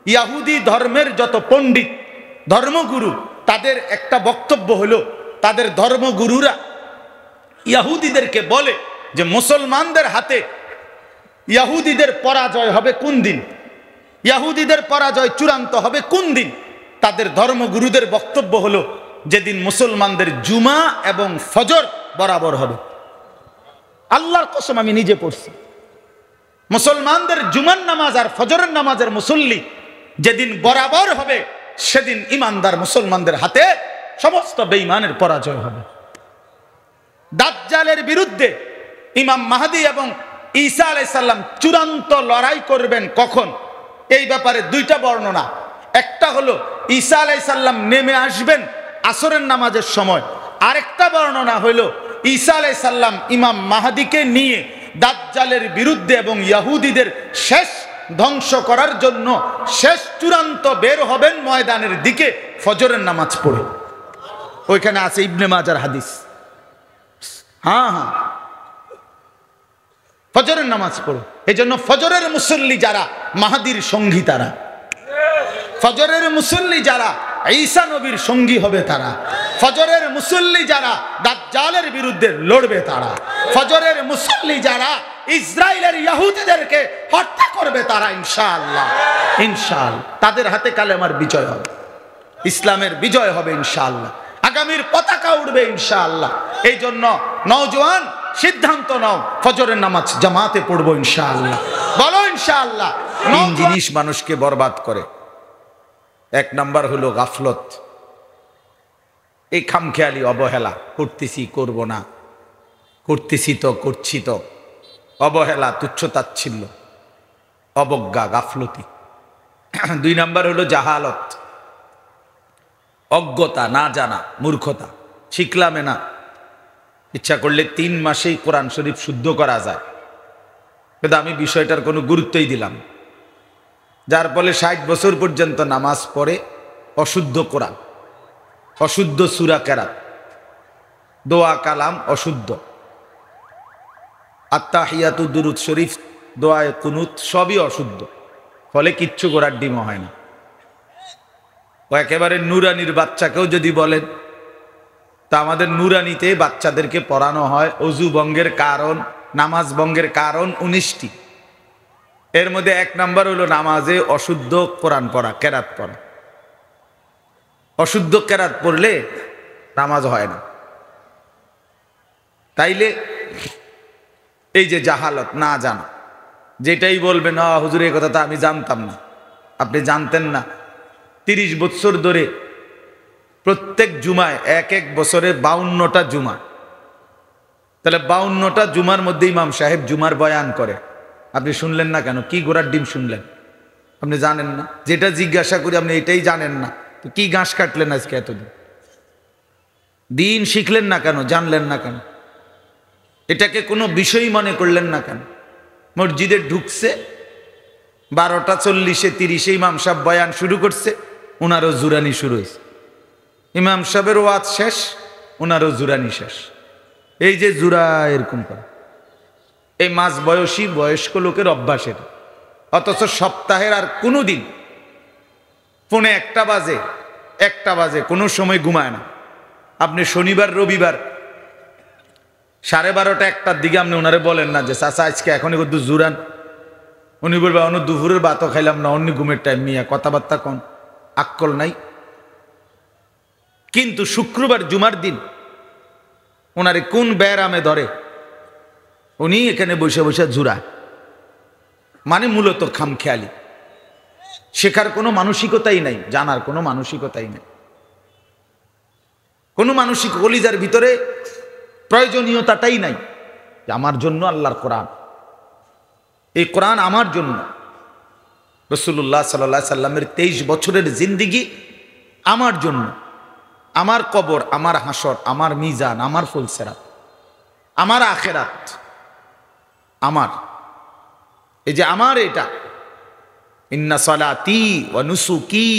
ইয়াহুদি ধর্মের যত পণ্ডিত ধর্মগুরু তাদের একটা বক্তব্য হলো, তাদের ধর্মগুরুরা ইয়াহুদিদেরকে বলে যে মুসলমানদের হাতে ইয়াহুদিদের পরাজয় হবে কোন দিন, ইয়াহুদিদের পরাজয় চূড়ান্ত হবে কোন দিন। তাদের ধর্মগুরুদের বক্তব্য হলো যেদিন মুসলমানদের জুমা এবং ফজর বরাবর হবে। আল্লাহর কসম আমি নিজে পড়ছি, মুসলমানদের জুমার নামাজ আর ফজরের নামাজের মুসল্লি যেদিন বরাবর হবে সেদিন ইমানদার মুসলমানদের হাতে সমস্ত বেঈমানের পরাজয় হবে। দাজ্জালের বিরুদ্ধে ইমাম মাহদী এবং ঈসা আলাইহিস সালাম চূড়ান্ত লড়াই করবেন কখন, এই ব্যাপারে দুইটা বর্ণনা। একটা হলো ঈসা আলাইহিস সালাম নেমে আসবেন আসরের নামাজের সময়, আরেকটা বর্ণনা হলো ঈসা আলাইহিস সালাম ইমাম মাহদীকে নিয়ে দাজ্জালের বিরুদ্ধে এবং ইহুদিদের শেষ ধ্বংস করার জন্য শেষ চূড়ান্ত বের হবেন ময়দানের দিকে ফজরের নামাজ পড়ে। ওইখানে আছে ইবনে মাজার হাদিস। হ্যাঁ, ফজরের নামাজ পড়ো। এই জন্য ফজরের মুসল্লি যারা মাহদীর সঙ্গী তারা, ফজরের মুসল্লি যারা ঈসা নবীর সঙ্গী হবে তারা, ফজরের মুসল্লি যারা দাজ্জালের বিরুদ্ধে লড়বে তারা, ফজরের মুসল্লি যারা ইসরায়েলের ইহুদিদেরকে হত্যা করবে তারা ইনশাআল্লাহ, ইনশাআল্লাহ তাদের হাতে কালেমার বিজয় হবে, ইসলামের বিজয় হবে ইনশাআল্লাহ, আগামীর পতাকা উঠবে ইনশাআল্লাহ। এই জন্য নওজোয়ান সিদ্ধান্ত নাও, ফজরের নামাজ জামাতে পড়বো ইনশাআল্লাহ। বলো ইনশাআল্লাহ। তিন জিনিস মানুষকে বরবাদ করে। এক নাম্বার হলো গাফলত, এই খামখেয়ালি অবহেলা, করতেছি করব না, করতেছি তো করছি তো, অবহেলা, তুচ্ছতাচ্ছিল্য, অবজ্ঞা, গাফলতি। দুই নাম্বার হলো জাহালত, অজ্ঞতা, না জানা, মূর্খতা, শিখলামে না। ইচ্ছা করলে 3 মাসেই কোরআন শরীফ শুদ্ধ করা যায়, কিন্তু আমি বিষয়টার কোনো গুরুত্বই দিলাম, যার ফলে 60 বছর পর্যন্ত নামাজ পড়ে অশুদ্ধ কোরআন, অশুদ্ধ সূরা কেরাত, দোয়া কালাম অশুদ্ধ, আত্তাহিয়াতু দুরুদ শরীফ, দোয়ায়ে কুনুত সবই অশুদ্ধ, ফলে কিচ্ছু গোড়ার ডিম হয় না। ও একেবারে নুরানির বাচ্চাকেও যদি বলেন, তা আমাদের নুরানিতে বাচ্চাদেরকে পড়ানো হয় অজু ভঙ্গের কারণ, নামাজ ভঙ্গের কারণ 19টি। এর মধ্যে 1 নাম্বার হলো নামাজে অশুদ্ধ কোরআন পড়া, কেরাত পড়া। অশুদ্ধ কেরাত পড়লে নামাজ হয় না। তাইলে এই যে জাহালত, না জানা, যেটাই বলবেন হুজুর এই কথা তো আমি জানতাম না, আপনি জানতেন না। 30 বছর ধরে প্রত্যেক জুমায় এক বছরে 52টা জুমা, তাহলে 52টা জুমার মধ্যে ইমাম সাহেব জুমার বয়ান করে, আপনি শুনলেন না কেন? কি গোড়ার ডিম শুনলেন? আপনি জানেন না? যেটা জিজ্ঞাসা করি আপনি এটাই জানেন না, তো কি ঘাস কাটলেন আজকে এতদিন? দিন শিখলেন না কেন? জানলেন না কেন? এটাকে কোনো বিষয় মনে করলেন না কেন? মসজিদে ঢুকছে 12টা 40-এ 30-এ ইমাম সাহেব বয়ান শুরু করছে, ওনারও জুরানি শুরু হয়েছে। ইমাম সাহেবের ওয়াজ শেষ, ওনারও জুরানি শেষ। এই যে জুরা এরকম করে, এই মাঝ বয়সী বয়স্ক লোকের অভ্যাসের। অথচ সপ্তাহের আর কোনো দিন পৌনে 1টা বাজে কোনো সময় ঘুমায় না। আপনি শনিবার রবিবার 12:30 1টার দিকে আপনি ওনারে বলেন না যে চাচা আজকে এখনই কত জুরান, উনি বলবে অন্য দুপুরের ভাতও খাইলাম না, অন্য ঘুমের টাইম, মিয়া কথাবার্তা কন, আক্কল নাই। কিন্তু শুক্রবার জুমার দিন ওনারে কোন ব্যারামে ধরে, উনি এখানে বসে বসে জুরায়। মানে মূলত খামখেয়ালি, শেখার কোনো মানসিকতাই নাই, জানার কোনো মানসিকতাই নাই, কোনো মানসিক কলিজার ভিতরে প্রয়োজনীয়তাটাই নাই যে আমার জন্য আল্লাহর কোরআন, এই কোরআন আমার জন্য। রাসূলুল্লাহ সাল্লাল্লাহু আলাইহি সাল্লামের 23 বছরের জিন্দেগি আমার জন্য, আমার কবর, আমার হাসর, আমার মিজান, আমার ফুলসেরাত, আমার আখেরাত, আমার এই যে আমার এটা, ইন্না সালাতি ওয়া নুসুকি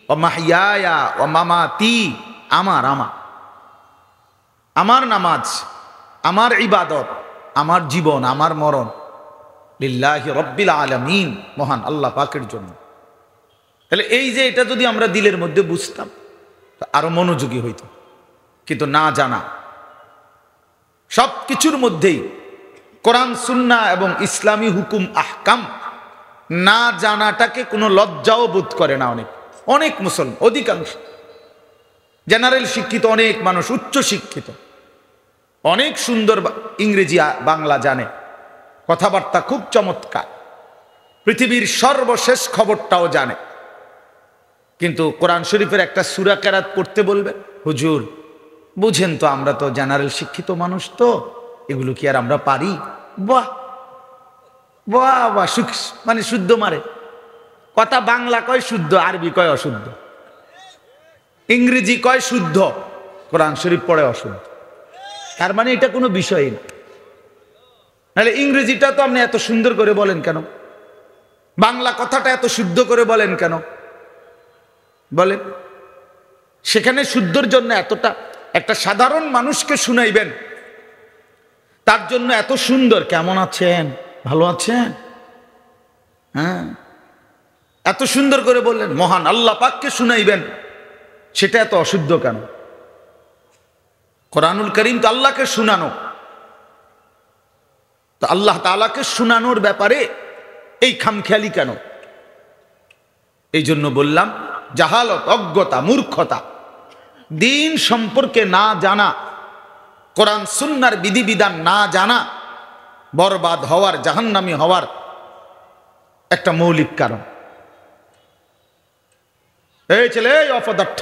ওয়া মাহইয়ায়া ওয়া মামাতি, আমার আমার আমার নামাজ, আমার ইবাদত, আমার জীবন, আমার মরণ লিল্লাহি রাব্বিল আলামিন, মহান আল্লাহ পাকের জন্য। তাহলে এই যে এটা যদি আমরা দিলের মধ্যে বুঝতাম আরো মনোযোগী হইত, কিন্তু না জানা। সব কিছুর মধ্যেই কোরআন সুন্নাহ এবং ইসলামী হুকুম আহকাম না জানাটাকে কোনো লজ্জাও বোধ করে না। অনেক মুসলমান, অধিকাংশ জেনারেল শিক্ষিত অনেক মানুষ, উচ্চ শিক্ষিত, অনেক সুন্দর ইংরেজি বাংলা জানে, কথাবার্তা খুব চমৎকার, পৃথিবীর সর্বশেষ খবরটাও জানে, কিন্তু কোরআন শরীফের একটা সূরা কেরাত পড়তে বলবে, হুজুর বুঝেন তো আমরা তো জেনারেল শিক্ষিত মানুষ, তো এগুলো কি আর আমরা পারি? বাহ বাহ বাহ, মানে শুদ্ধ মারে কথা, বাংলা কয় শুদ্ধ, আরবি কয় অশুদ্ধ, ইংরেজি কয় শুদ্ধ, কোরআন শরীফ পড়ে অশুদ্ধ। তার মানে এটা কোনো বিষয়ই না। নাহলে ইংরেজিটা তো আপনি এত সুন্দর করে বলেন কেন? বাংলা কথাটা এত শুদ্ধ করে বলেন কেন? বলেন, সেখানে শুদ্ধর জন্য এতটা, একটা সাধারণ মানুষকে শুনাইবেন, তার জন্য এত সুন্দর, কেমন আছেন, ভালো আছেন, হ্যাঁ, এত সুন্দর করে বললেন, মহান আল্লাহ পাককে শুনাইবেন, সেটা এত অশুদ্ধ কেন? কোরআনুল কারীম তো আল্লাহকে শুনানো, তো আল্লাহ তাআলাকে শুনানোর ব্যাপারে এই খামখেয়ালি কেন? এই জন্য বললাম, জাহালত, অজ্ঞতা, মূর্খতা, দিন সম্পর্কে না জানা, কোরআন সুন্নাহর বিধিবিধান না জানা বরবাদ হওয়ার, জাহান্নামী হওয়ার একটা মৌলিক কারণ। এই ছেলে, এই অপদার্থ,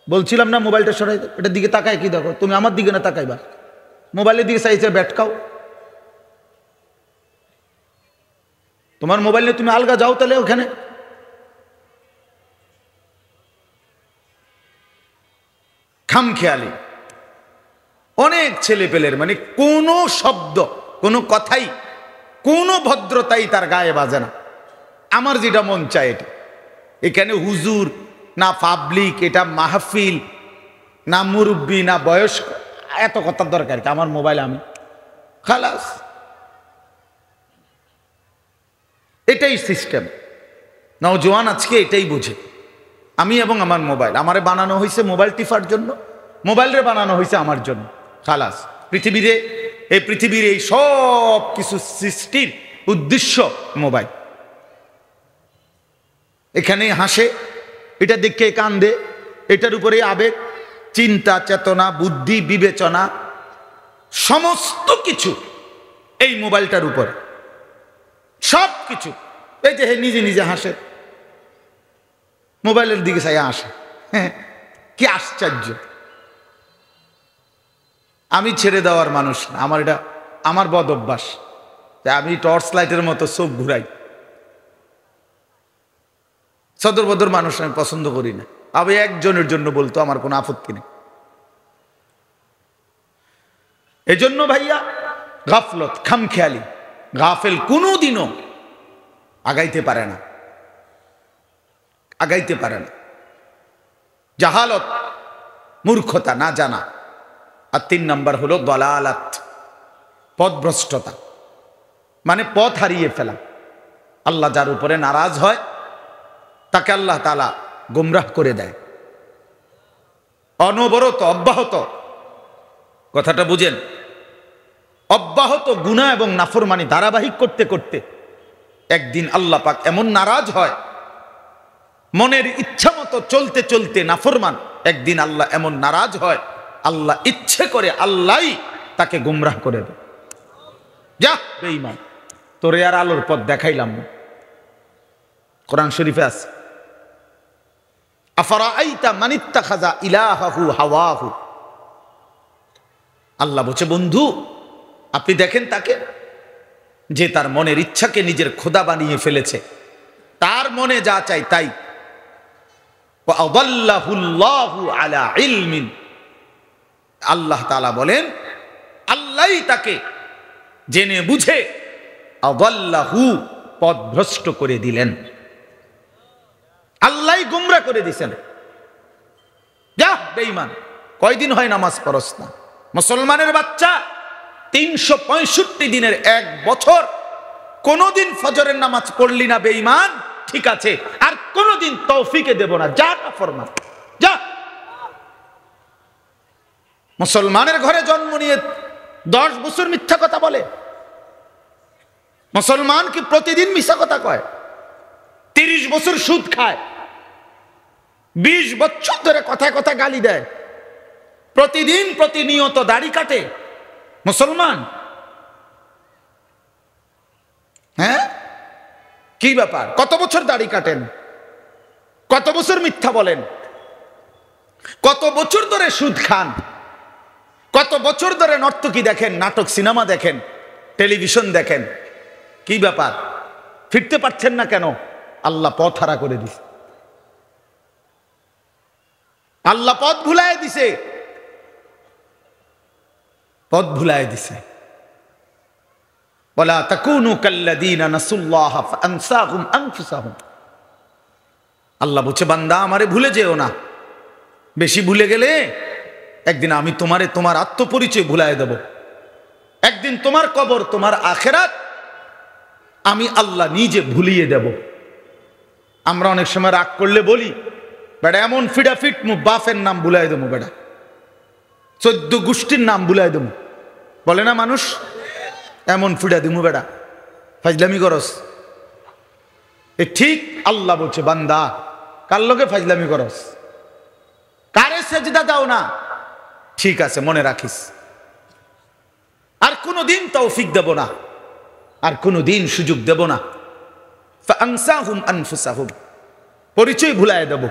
বলছিলাম না মোবাইলটা সরাই, এটার দিকে তাকায় কি দেখো? তুমি আমার দিকে না তাকাইবা, মোবাইলের দিকে চাইছে ব্যাট খাও। তোমার মোবাইল নিয়ে তুমি আলগা যাও তাহলে ওখানে। খামখেয়ালি অনেক ছেলে পেলের, মানে কোনো শব্দ, কোনো কথাই, কোনো ভদ্রতাই তার গায়ে বাজে না। আমার যেটা মন চায় এটা, এখানে হুজুর না পাবলিক, এটা মাহফিল না মুরব্বী না বয়স্ক, এত কথার দরকার কি? আমার মোবাইল আমি খালাস, এটাই সিস্টেম। নওজোয়ান আজকে এটাই বুঝে, আমি এবং আমার মোবাইল, আমারে বানানো হয়েছে মোবাইল টিপার জন্য, মোবাইলরে বানানো হয়েছে আমার জন্য, খালাস। পৃথিবীর এই সব কিছু সৃষ্টির উদ্দেশ্য মোবাইল। এখানে হাসে, এটা দেখে কান্দে, এটার উপরে আবেগ, চিন্তা, চেতনা, বুদ্ধি, বিবেচনা, সমস্ত কিছু এই মোবাইলটার উপরে, সব কিছু। এই যে নিজে নিজে হাসে, মোবাইলের দিকে চাই আসে, কি আশ্চর্য। আমি ছেড়ে দেওয়ার মানুষ না, আমার এটা আমার বদ অভ্যাস, আমি টর্চ লাইটের মতো চোখ ঘুরাই। সদর বদর মানুষ আমি পছন্দ করি না। আমি একজনের জন্য বলতো আমার কোনো আপত্তি নেই। এজন্য ভাইয়া, গাফলত, খামখেয়ালি, গাফেল কোনোদিনও আগাইতে পারে না, আগাইতে পারে না। জাহালত, মূর্খতা, না জানা। আর 3 নাম্বার হলো দলালাত, পথভ্রষ্টতা, মানে পথ হারিয়ে ফেলা। আল্লাহ যার উপরে নারাজ হয় তাকে আল্লাহ তাআলা গোমরাহ করে দেয়। অনবরত, অব্যাহত, কথাটা বুঝেন, অব্যাহত গুনাহ এবং নাফরমানি ধারাবাহিক করতে করতে একদিন আল্লাহ পাক এমন নারাজ হয়, মনের ইচ্ছা মতো চলতে চলতে নাফরমান, একদিন আল্লাহ এমন নারাজ হয়, আল্লাহ ইচ্ছে করে আল্লাহই তাকে গুমরাহ করে দেয়। যা বেঈমান, তোরে আর আলোর পথ দেখাইলাম না। কোরআন শরীফে আছে, আফারাআইতা মান ইত্তাখাযা ইলাহাহু হাওয়াহু। আল্লাহ বলছে, বন্ধু আপনি দেখেন তাকে, যে তার মনের ইচ্ছাকে নিজের খোদা বানিয়ে ফেলেছে, তার মনে যা চাই তাই। ওয়া আদাল্লাহুল্লাহু আলা ইলমিন, আল্লাহ তাআলা বলেন আল্লাহই তাকে জেনে বুঝে আদাল্লাহু, পথভ্রষ্ট করে দিলেন, আল্লাহই গুমরা করে দিছেন। যা বেঈমান, কয়দিন হয় নামাজ পড়স না? মুসলমানের বাচ্চা 365 দিনের 1 বছর কোনদিন ফজরের নামাজ পড়লি না বেঈমান, ঠিক আছে, আর কোনোদিন তৌফিকে দেব না, যা নাফরমান যা। মুসলমানের ঘরে জন্ম নিয়ে 10 বছর মিথ্যা কথা বলে। মুসলমান কি প্রতিদিন মিথ্যা কথা কয়? 30 বছর সুদ খায়, 20 বছর ধরে কথায় কথা গালি দেয়, প্রতিদিন প্রতিনিয়ত দাড়ি কাটে মুসলমান। হ্যাঁ, কি ব্যাপার? কত বছর দাড়ি কাটেন, কত বছর মিথ্যা বলেন, কত বছর ধরে সুদ খান, কত বছর ধরে নর্তকী দেখেন, নাটক সিনেমা দেখেন, টেলিভিশন দেখেন, কি ব্যাপার? ফিরতে পারছেন না কেন? আল্লাহ পথ হারা করে দিছে, আল্লাহ পথ ভুলায় দিছে, পথ ভুলায় দিছে। ওয়ালা তাকুনু কাল্লাযীনা নাসুল্লাহ ফাআনসাহুম আনফুসাহুম। আল্লাহ বলছে, বান্দা আমারে ভুলে যেও না। বেশি ভুলে গেলে একদিন আমি তোমারে তোমার আত্মপরিচয় ভুলায় দেব। একদিন তোমার কবর, তোমার আখিরাত আমি আল্লাহ নিজে ভুলিয়ে দেব। আমরা অনেক সময় রাগ করলে বলি, বেটা এমন ফিডাফিট মু বাফের নাম ভুলাই দেবো, বেটা 14 গোষ্ঠীর নাম ভুলাই দেবো, বলে না মানুষ? এমন ফিডা দিমু বেটা, ফাজলামি করস। এ ঠিক আল্লাহ বলছে, বান্দা কার লগে ফাজলামি করস, কারে সেজদা দাও না, ঠিক আছে মনে রাখিস, আর কোনোদিন তৌফিক দেব না, আর কোনোদিন সুযোগ দেব না। ফাআনসাহুম আনফুসাহুম, পরিচয় ভুলায় দেব,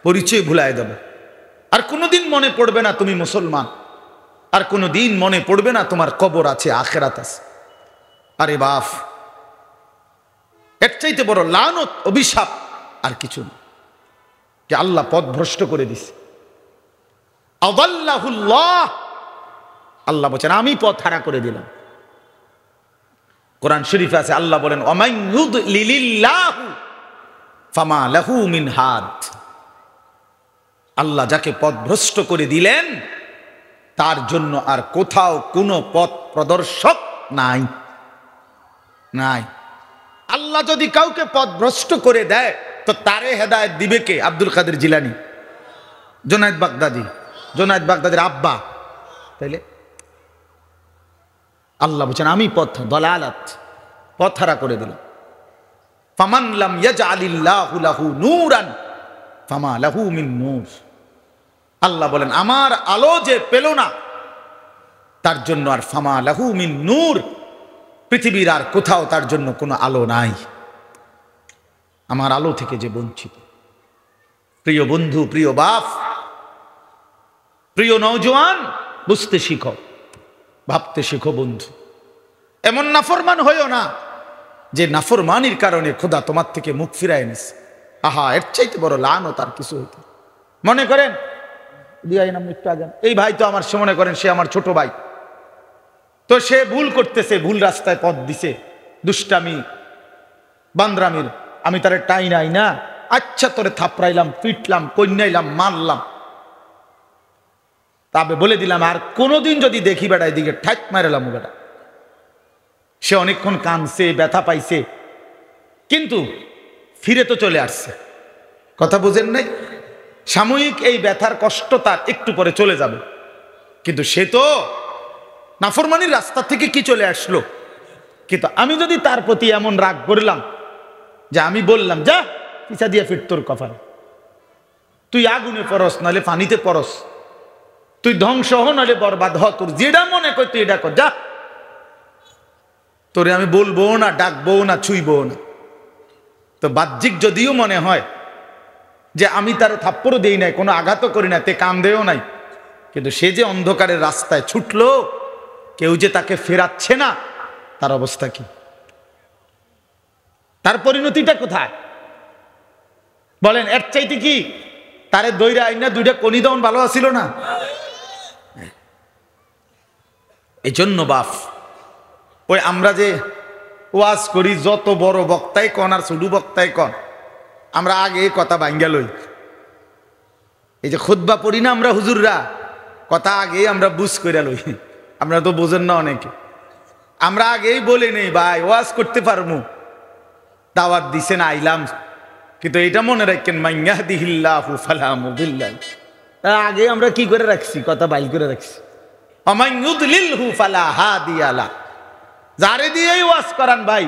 পরিচয় ভুলায় দেব। আর কোনোদিন মনে পড়বে না তুমি মুসলমান, আর কোনোদিন মনে পড়বে না তোমার কবর আছে, আখিরাত আছে। আরে বাপ, এর চাইতে বড় লানত, অভিশাপ আর কিছু না, যে আল্লাহ পথ ভ্রষ্ট করে দিছে। আদাল্লাহুল্লাহ, আল্লাহ বলেন আমি পথ হারা করে দিলাম। কোরআন শরীফে আছে, আল্লাহ বলেন ওয়ামান ইউদলিলিল্লাহু ফামা লাহু মিন হাদ। আল্লাহ যাকে পথভ্রষ্ট করে দিলেন তার জন্য আর কোথাও কোনো পথ প্রদর্শক নাই, নাই। আল্লাহ যদি কাউকে পথভ্রষ্ট করে দেয় তো তারে হেদায়েত দিবে কে? আব্দুল কাদের জিলানী, জুনায়েদ বাগদাদি, জুনায়েদ বাগদাদির আব্বা। তাইলে আল্লাহ বলছেন আমি পথ দলালাত, পথ হারা করে দিলাম। ফামান লাম ইয়াজআলিল্লাহু লাহু নূরান ফামা লাহু মিন নূর। আল্লাহ বলেন আমার আলো যে পেল না তার জন্য আর ফামা লাহু মিন নূর, পৃথিবীর আর কোথাও তার জন্য কোনো আলো নাই। আমার আলো থেকে যে বঞ্চিত। প্রিয় বন্ধু, প্রিয় বাপ, প্রিয় নওজোয়ান, বুঝতে শিখো, ভাবতে শিখো বন্ধু। এমন নাফরমান হইও না যে নাফরমানির কারণে খোদা তোমার থেকে মুখ ফিরায় নিছে। আহা, এর চাইতে বড় লানত আর কিছু হইতে। মনে করেন এই ভাই তো আমার, সে মনে করেন সে আমার ছোট ভাই, তো সে ভুল করতেছে, ভুল রাস্তায় পথ দিছে, দুষ্টামি বান্দ্রামির, আমি তারে টাই নাই না, আচ্ছা তোরে থাপড়াইলাম, পিটলাম, কন্যাইলাম, মারলাম, তবে বলে দিলাম আর কোনোদিন যদি দেখি বেটা এদিকে ঠাক মারালাম বেটা। সে অনেকক্ষণ কাঁদছে, ব্যথা পাইছে, কিন্তু ফিরে তো চলে আসছে। কথা বুঝেন নাই? সাময়িক এই ব্যথার কষ্ট তার একটু পরে চলে যাবে, কিন্তু সে তো নাফরমানির রাস্তা থেকে কি চলে আসলো। কিন্তু আমি যদি তার প্রতি এমন রাগ করলাম যে আমি বললাম যা পিছা দিয়ে ফিট তোর কপালে, তুই আগুনে পরস নাহলে পানিতে পরস, তুই ধ্বংস হ নাহলে বরবাদ হ, তোর যেটা মনে কর তুই এটা কর, যা, তোরে আমি বলবো না, ডাকবো না, ছুঁইবো না। তো বাহ্যিক যদিও মনে হয় যে আমি তার থাপ্পড়ও দেই নাই, কোনো আঘাতও করি না, তে কান্দেও নাই, কিন্তু সে যে অন্ধকারের রাস্তায় ছুটলো, কেউ যে তাকে ফেরাচ্ছে না, তার অবস্থা কি? তার পরিণতিটা কোথায় বলেন? এর চাইতে কি তারে দইরা আইনা দুইটা কনি দন ভালো আছিল না? এই জন্য বাপ, ওই আমরা যে ওয়াজ করি, যত বড় বক্তাই কন আর ছোট বক্তাই কন, আমরা আগে কথা ভাঙ্গা লই। এই যে খুতবা পড়ি না আমরা হুজুররা, কথা আগে আমরা বুঝ করে লই। আমরা তো বোঝেন না অনেকে, আমরা আগেই বলে নেই ভাই ওয়াজ করতে পারবো, দাওয়াত দিছেন আইলাম, কিন্তু এটা মনে রাখেন, মান ইয়াহদিহিল্লাহু ফালা মুদিল্লা লাহু। তার আগে আমরা কি করে রাখছি, কথা বাইল করে রাখছি, ওয়া মান ইউদ্লিলহু ফালা হাদিয়া লাহু। যারে দিয়েই ওয়াজ করান ভাই,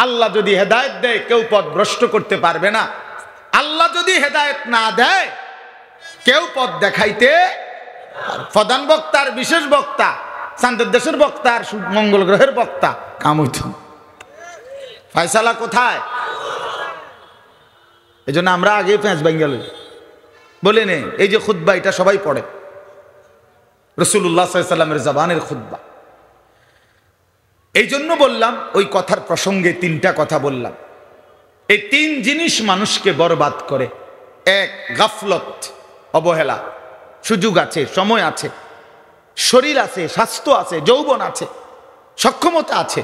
আল্লাহ যদি হেদায়েত দেয় কেউ পথ ভ্রষ্ট করতে পারবে না। আল্লাহ যদি হেদায়েত না দেয় কেউ পথ দেখাইতে। প্রধান বক্তা আর বিশেষ বক্তা, চাঁদের দেশের বক্তা আর মঙ্গল গ্রহের বক্তা, কাম হইত। ফয়সালা কোথায়? এই জন্য আমরা আগে পেঁচ বেঙ্গল বলে নে, এই যে খুতবা এটা সবাই পড়ে, রাসূলুল্লাহ সাল্লাল্লাহু আলাইহি ওয়াসাল্লামের জবানের খুতবা। এই জন্য বললাম, ওই কথার প্রসঙ্গে তিনটা কথা বললাম। এই তিন জিনিস মানুষকে বরবাদ করে। এক, গাফলত, অবহেলা। সুযোগ আছে, সময় আছে, শরীর আছে, স্বাস্থ্য আছে, যৌবন আছে, সক্ষমতা আছে,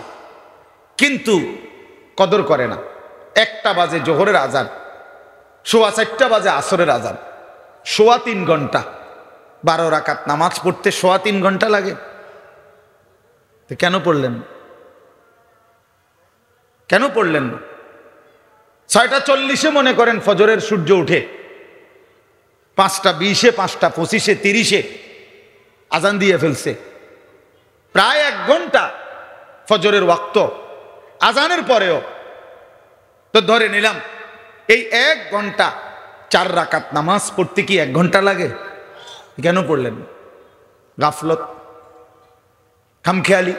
কিন্তু কদর করে না। 1টা বাজে জোহরের আজান, 4:15 বাজে আসরের আজান, 3.25 ঘন্টা, 12 রাকাত নামাজ পড়তে 3.25 ঘন্টা লাগে। তো কেন পড়লেন? কেন পড়লেন না? 6:40 মনে করেন ফজরের সূর্য উঠে, 5:20, 5:25, 30 আজান দিয়ে ফেলছে। প্রায় 1 ঘন্টা ফজরের ওয়াক্ত, আজানের পরেও তো ধরে নিলাম এই 1 ঘন্টা 4 রাকাত নামাজ পড়তে কি 1 ঘন্টা লাগে? কেন পড়লেন? গাফলত, খামখেয়ালি,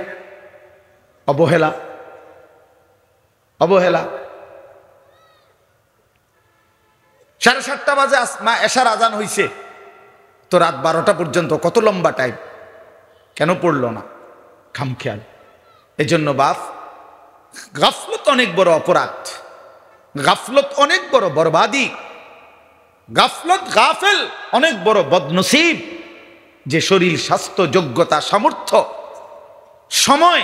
অবহেলা। অবহেলা। 7:30 বাজে এশার আজান হইছে, তো রাত 12টা পর্যন্ত, কত লম্বা টাইম, কেন পড়লো না? খামখেয়াল। এই জন্য বাপ, গাফলত অনেক বড় অপরাধ, গাফলত অনেক বড় বরবাদি, গাফলত, গাফেল অনেক বড় বদনসিব। যে শরীর, স্বাস্থ্য, যোগ্যতা, সামর্থ্য, সময়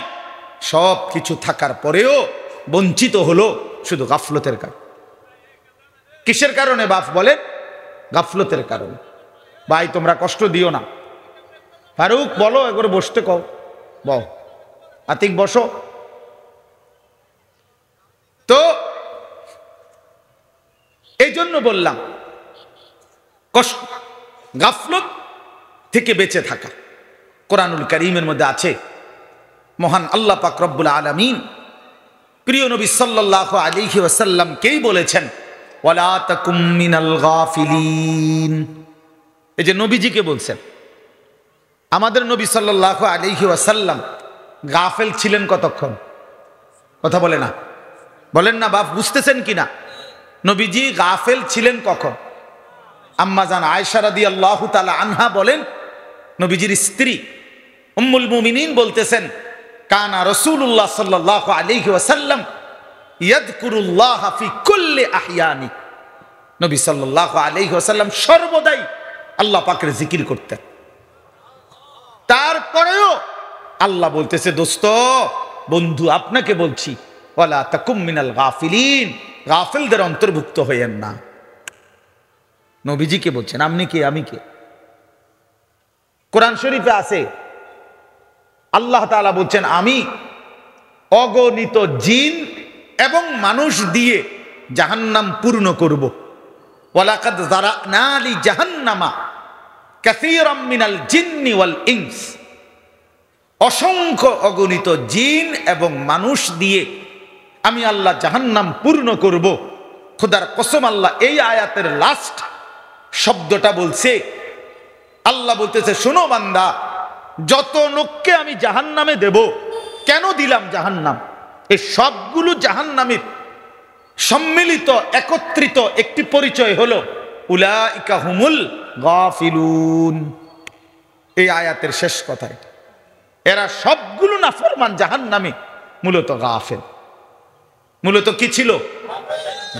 সব কিছু থাকার পরেও বঞ্চিত হলো শুধু গাফলতের কারণে। কিসের কারণে বাপ বলেন? গাফলতের কারণে। ভাই তোমরা কষ্ট দিও না। ফারুক বলো, একবার বসতে কও, বল। আতিক বসো। তো এই জন্য বললাম, কষ্ট, গাফলত থেকে বেঁচে থাকা। কোরআনুল কারীমের মধ্যে আছে, মহান আল্লাহ পাক রব্বুল আলামিন প্রিয় নবী সাল্লাল্লাহু আলাইহি ওয়াসাল্লামকেই বলেছেন, ওয়ালা তাকুম মিনাল গাফিলিন। এই যে নবীজিকে বলছেন, আমাদের নবী সাল্লাল্লাহু আলাইহি ওয়াসাল্লাম গাফেল ছিলেন কতক্ষণ? কথা বলে না, বলেন না বাপ, বুঝতেছেন কিনা? নবীজি গাফেল ছিলেন কখন? আম্মা জান আয়েশা রাদিয়াল্লাহু তাআলা আনহা বলেন, নবীজির স্ত্রী উম্মুল মুমিনিন বলতেছেন, কানা রাসূলুল্লাহ সাল্লাল্লাহু আলাইহি ওয়াসাল্লাম ইয়াযকুরুল্লাহ ফি কুল্লি আহইয়ানি। নবী সাল্লাল্লাহু আলাইহি ওয়াসাল্লাম সর্বদাই আল্লাহ পাকের জিকির করতেন। তারপরেও আল্লাহ বলতেছে, দোস্ত, বন্ধু, আপনাকে বলছি, ওয়ালা তাকুম মিনাল গাফিলিন, গাফিলদের অন্তর্ভুক্ত হইয়েন না। নবীজিকে বলছেন, আপনি কে, আমি কে? কোরআন শরীফে আছে, আল্লাহ তাআলা বলছেন, আমি অগণিত জিন এবং মানুষ দিয়ে জাহান্নাম পূর্ণ করব। ওয়ালাকাদ যারানা লি জাহান্নামা কাসীরাম মিনাল জিন্নি ওয়াল ইনস। অসংখ্য অগণিত জিন এবং মানুষ দিয়ে আমি আল্লাহ জাহান্নাম পূর্ণ করব। খোদার কসম, আল্লাহ এই আয়াতের লাস্ট শব্দটা বলছে, আল্লাহ বলতেছে, শোনো বান্দা, যত লোককে আমি জাহান্নামে দেব, কেন দিলাম জাহান্নাম? এই সবগুলো জাহান্নামের সম্মিলিত একত্রিত একটি পরিচয় হলো উলাইকা হুমুল গাফিলুন। এই আয়াতের শেষ কথা, এরা সবগুলো নাফরমান জাহান্নামী, মূলত গাফেল। মূলত কি ছিল?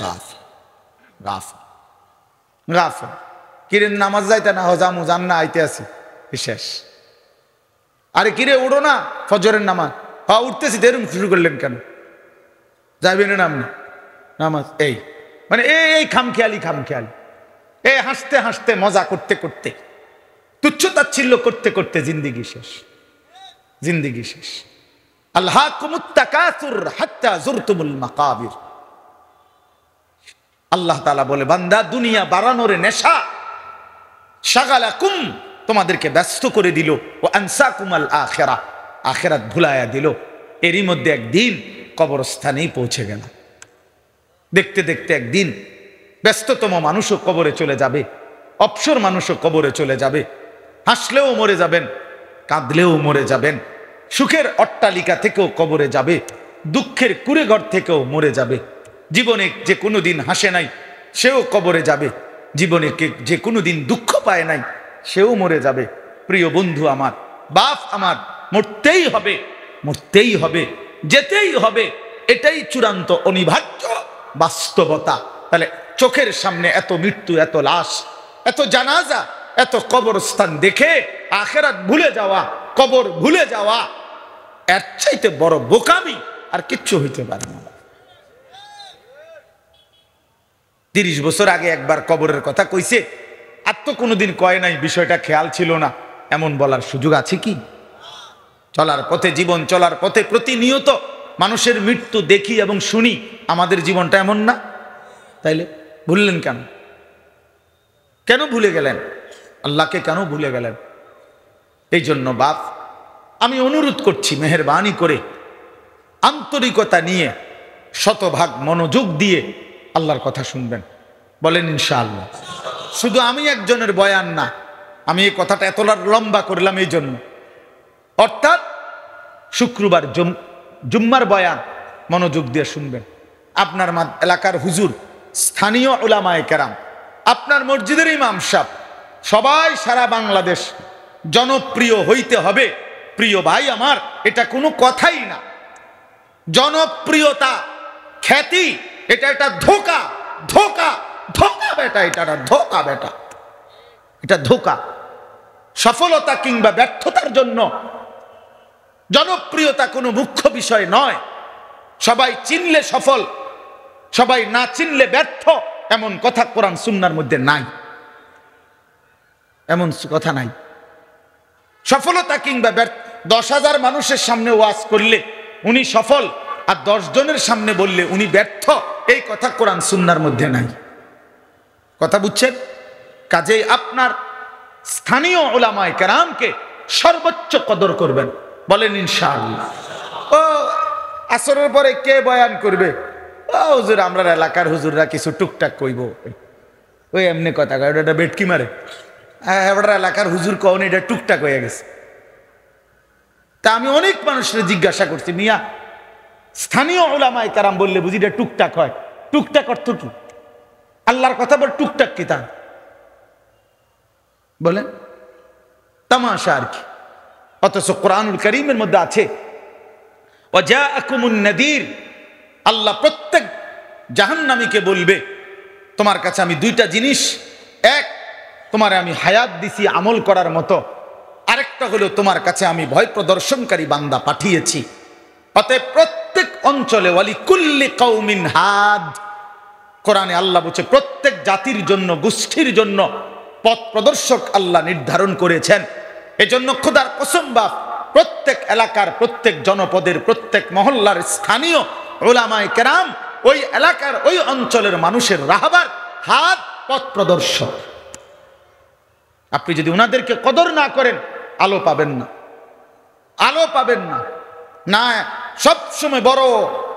গাফেল। গাফেল, গাফেল। কিরে নামাজ যাইতে না, হজামু জান না, আইতে আছি, শেষ। আরে কিরে উঠো না, ফজরের নামাজ। হ্যাঁ উঠতেছি, দেরুম শুরু করলেন কেন? যাইবেন না আপনি নামাজ? এই মানে এই খামখেয়ালি, খামখেয়ালি, এই হাসতে হাসতে, মজা করতে করতে, তুচ্ছ তাচ্ছিল্য করতে করতে জিন্দিগি শেষ, জিন্দিগি শেষ। আল্লাহকুমুত তাকাসুর হাত্তা যুরতুমুল মাকাবির। আল্লাহ তাআলা বলে, বান্দা দুনিয়া বাড়ানোর নেশা, শাগালাকুম তোমাদেরকে ব্যস্ত করে দিল, ও আনসাকুমাল আখিরাহ আখিরাত ভুলায়া দিল। এরই মধ্যে একদিন কবরস্থানেই পৌঁছে গেল। দেখতে দেখতে একদিন ব্যস্ততম মানুষও কবরে চলে যাবে, অবসর মানুষও কবরে চলে যাবে। হাসলেও মরে যাবেন, কাঁদলেও মরে যাবেন, সুখের অট্টালিকা থেকেও কবরে যাবে, দুঃখের কুঁড়েঘর থেকেও মরে যাবে। জীবনে যে কোনো দিন হাসে নাই সেও কবরে যাবে, জীবনে যে কোনো দিন দুঃখ পায় নাই সেও মরে যাবে। প্রিয় বন্ধু আমার, বাপ আমার, মরতেই হবে, মরতেই হবে, যেতেই হবে, এটাই চূড়ান্ত অনিবার্য বাস্তবতা। তাহলে চোখের সামনে এত মৃত্যু, এত লাশ, এত জানাজা, এত কবরস্থান দেখে আখিরাত ভুলে যাওয়া, কবর ভুলে যাওয়া, এর চাইতে বড় বোকামি আর কিচ্ছু হইতে পারে না। 30 বছর আগে একবার কবরের কথা কইছে, আর তো কোনোদিন কয় নাই, বিষয়টা খেয়াল ছিল না, এমন বলার সুযোগ আছে কি? চলার পথে, জীবন চলার পথে প্রতিনিয়ত মানুষের মৃত্যু দেখি এবং শুনি। আমাদের জীবনটা এমন না? তাইলে ভুললেন কেন? কেন ভুলে গেলেন? আল্লাহকে কেন ভুলে গেলেন? এই জন্য বাপ, আমি অনুরোধ করছি, মেহেরবানি করে আন্তরিকতা নিয়ে শতভাগ মনোযোগ দিয়ে আল্লাহর কথা শুনবেন। বলেন ইনশাআল্লাহ। শুধু আমি একজনের বয়ান না, আমি এই কথাটা এত লম্বা করলাম এই জন্য, অর্থাৎ শুক্রবার জুম্মার বয়ান মনোযোগ দিয়ে শুনবেন। আপনার এলাকার হুজুর, স্থানীয় উলামায়ে কেরাম, আপনার মসজিদের ইমাম সাহেব, সবাই সারা বাংলাদেশ জনপ্রিয় হইতে হবে। প্রিয় ভাই আমার, এটা কোনো কথাই না। জনপ্রিয়তা, খ্যাতি, এটা একটা ধোঁকা, ধোঁকা, ধোঁকা বেটা, এটা ধোঁকা বেটা, এটা ধোঁকা। সফলতা কিংবা ব্যর্থতার জন্য জনপ্রিয়তা কোনো মুখ্য বিষয় নয়। সবাই চিনলে সফল, সবাই না চিনলে ব্যর্থ, এমন কথা কোরআন সুন্নাহর মধ্যে নাই, এমন কথা নাই। সফলতা কিংবা ব্যর্থ, 10,000 মানুষের সামনে ওয়াজ করলে উনি সফল, আর 10 জনের সামনে বললে উনি ব্যর্থ, এই কথা কোরআন সুন্নাহর মধ্যে নাই। কথা বুঝছেন? কাজেই আপনার স্থানীয় উলামায়ে কেরামকে সর্বোচ্চ কদর করবেন। বলেন ইনশাআল্লাহ। ও আসরের পরে কে বয়ান করবে? ও হুজুর, আমরা এলাকার হুজুররা কিছু টুকটাক কইব, ওই এমনি কথা কয়, ওটা বেটকি মারে। এবার এলাকার হুজুর কখন এটা টুকটাক হয়ে গেছে। তা আমি অনেক মানুষের জিজ্ঞাসা করছি, মিয়া স্থানীয় উলামায়ে কেরাম বললে বুঝি এটা টুকটাক হয়? টুকটাক অর্থ কি? আল্লাহর কথা বল, টুকটাক কি তা? বলেন, তামাশা আর কি। অথচ কোরআনুল কারীমের মধ্যে আছে, ওয়াজাআকুমুন নাযীর, আল্লাহ প্রত্যেক জাহান্নামীকে বলবে, তোমার কাছে আমি 2টা জিনিস, এক, তোমারে আমি হায়াত দিছি আমল করার মতো, আরেকটা হলো তোমার কাছে আমি ভয় প্রদর্শনকারী বান্দা পাঠিয়েছি। অতএব প্রত্যেক অঞ্চলে ওয়ালি কুল্লি কওমিন হাদ, কোরআনে আল্লাহ বলছে প্রত্যেক জাতির জন্য, গোষ্ঠীর জন্য পথ প্রদর্শক আল্লাহ নির্ধারণ করেছেন। এজন্য খোদার কসম বাপ, প্রত্যেক এলাকার, প্রত্যেক জনপদের, প্রত্যেক মহল্লার স্থানীয় উলামায়ে কেরাম ওই এলাকার, ওই অঞ্চলের মানুষের রাহবার, হাত, পথ প্রদর্শক। আপনি যদি ওনাদেরকে কদর না করেন, আলো পাবেন না, আলো পাবেন না। না, সবসময় বড়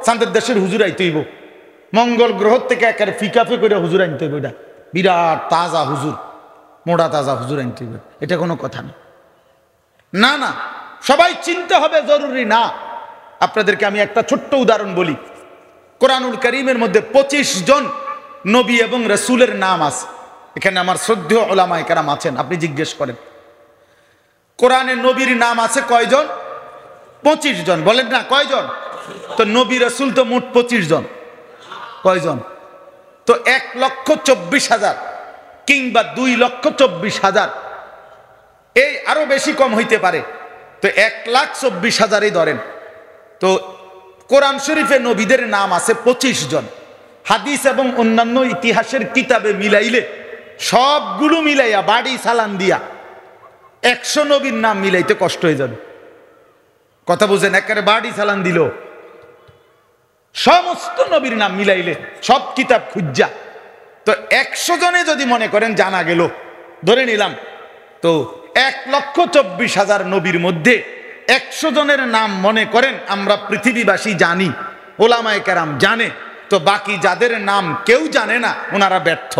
চাঁদের দেশের হুজুর আইতে হইব, মঙ্গল গ্রহ থেকে একেবারে ফিকাফে করে হুজুর আনতে হইব, এটা বিরাট তাজা হুজুর, মোড়া তাজা হুজুর আনতে হইব, এটা কোনো কথা না। না না, সবাই চিনতে হবে জরুরি না। আপনাদেরকে আমি একটা ছোট্ট উদাহরণ বলি। কোরআনুল কারীমের মধ্যে 25 জন নবী এবং রাসূলের নাম আছে। এখানে আমার শ্রদ্ধেয় উলামায়ে কেরাম আছেন, আপনি জিজ্ঞেস করেন কোরআনে নবীর নাম আছে কয়জন? 25 জন। বলেন না কয়জন? তো নবী রাসূল তো মোট 25 জন, কয়জন? তো 1,24,000 কিংবা 2,24,000, এই আরো বেশি কম হইতে পারে। তো 1,24,000-ই ধরেন। তো কোরআন শরীফে নবীদের নাম আছে 25 জন। হাদিস এবং অন্যান্য ইতিহাসের কিতাবে মিলাইলে, সবগুলো মিলাইয়া বাড়ি সালান দিয়া 100 নবীর নাম মিলাইতে কষ্ট হয়ে যাবে। কথা বুঝেন? একেবারে বাড়ি সালান দিল, সমস্ত নবীর নাম মিলাইলে, সব কিতাব খুঁজা তো 100 জনে যদি মনে করেন জানা গেল, ধরে নিলাম, তো 1,24,000 নবীর মধ্যে 100 জনের নাম মনে করেন আমরা পৃথিবীবাসী জানি, ওলামায়ে কেরাম জানে, তো বাকি যাদের নাম কেউ জানে না ওনারা ব্যর্থ।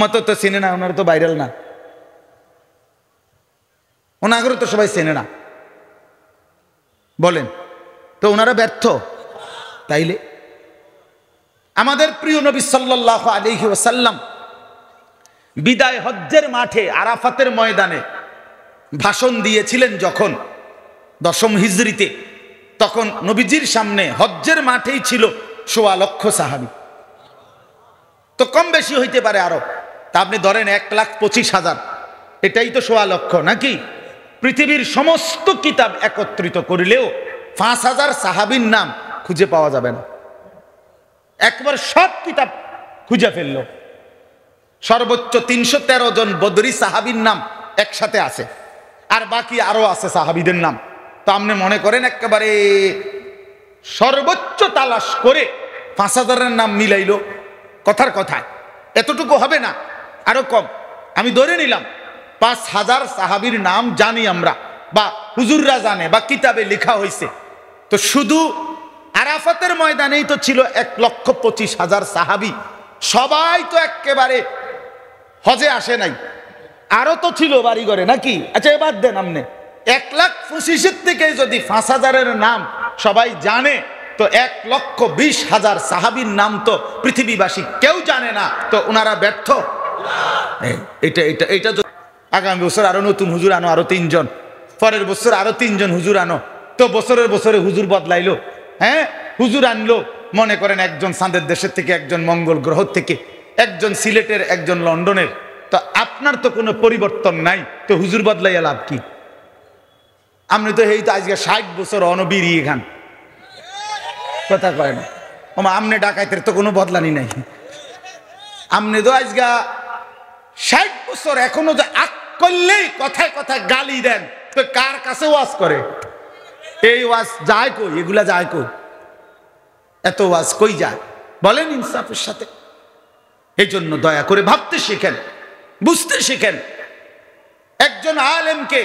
মতো তো চেনে না, ওনারা তো ভাইরাল না, ওনাগরও তো সবাই চেনে না, বলেন তো ওনারা ব্যর্থ। তাইলে আমাদের প্রিয় নবী সাল্লাল্লাহু আলাইহি ওয়াসাল্লাম বিদায় হজ্জের মাঠে আরাফাতের ময়দানে ভাষণ দিয়েছিলেন যখন 10ম হিজরিতে, তখন নবীজির সামনে হজ্জের মাঠেই ছিল 1,25,000 সাহাবী। তো কম বেশি হইতে পারে আরো, তা আপনি ধরেন 1,25,000, এটাই তো 1,25,000 নাকি? পৃথিবীর সমস্ত কিতাব একত্রিত করলেও 5,000 সাহাবীর নাম খুঁজে পাওয়া যাবে না। একবার সব কিতাব খুঁজে ফেললো, সর্বোচ্চ 313 জন বদরি সাহাবীর নাম একসাথে আছে, আর বাকি আরো আছে সাহাবীদের নাম। তো আপনি মনে করেন একেবারে সর্বোচ্চ তালাশ করে 5,000-এর নাম মিলাইলো, কথার কথায় এতটুকু হবে না, আরো কম। আমি ধরে নিলাম 5,000 সাহাবীর নাম জানি আমরা, বা হুজুররা জানে, বা কিতাবে লেখা হয়েছে। তো শুধু আরাফাতের ময়দানেই তো ছিল 1,25,000 সাহাবী, সবাই তো একেবারে হজে আসে নাই, আরো তো ছিল বাড়িঘরে নাকি? আচ্ছা এবার দেন, আপনি 1,25,000 থেকে যদি 5,000-এর নাম সবাই জানে, তো 1,20,000 সাহাবীর নাম তো পৃথিবীবাসী কেউ জানে না, তো ওনারা ব্যর্থ। এটা এটা এটা আগামী বছর আরো নতুন হুজুর আনো, আরো 3 জন, পরের বছর আরো 3 জন হুজুর আনো, তো বছরের বছরে হুজুর বদলাইলো। হ্যাঁ, হুজুর আনলো, মনে করেন একজন চাঁদের দেশের থেকে, একজন মঙ্গল গ্রহ থেকে, একজন সিলেটের, একজন লন্ডনের, তো আপনার তো কোনো পরিবর্তন নাই, তো হুজুর বদলাইয়া লাভ কি? আপনি তো এই তো আজকে 60 বছর অনবিরিয়ে খান, কথা কয় না ওমা, আমনে ডাকাইতের তো কোনো বদলানি নাই, আমনে তো আজকে 60 বছর এখনো যে আক করলেই কথায় কথায় গালি দেন, তো কার কাছে ওয়াজ করে? এই ওয়াজ যায় কই? এগুলা যায় কই? এত ওয়াজ কই যায় বলেন ইনসাফের সাথে? এই জন্য দয়া করে ভাবতে শিখেন, বুঝতে শিখেন। একজন আলেমকে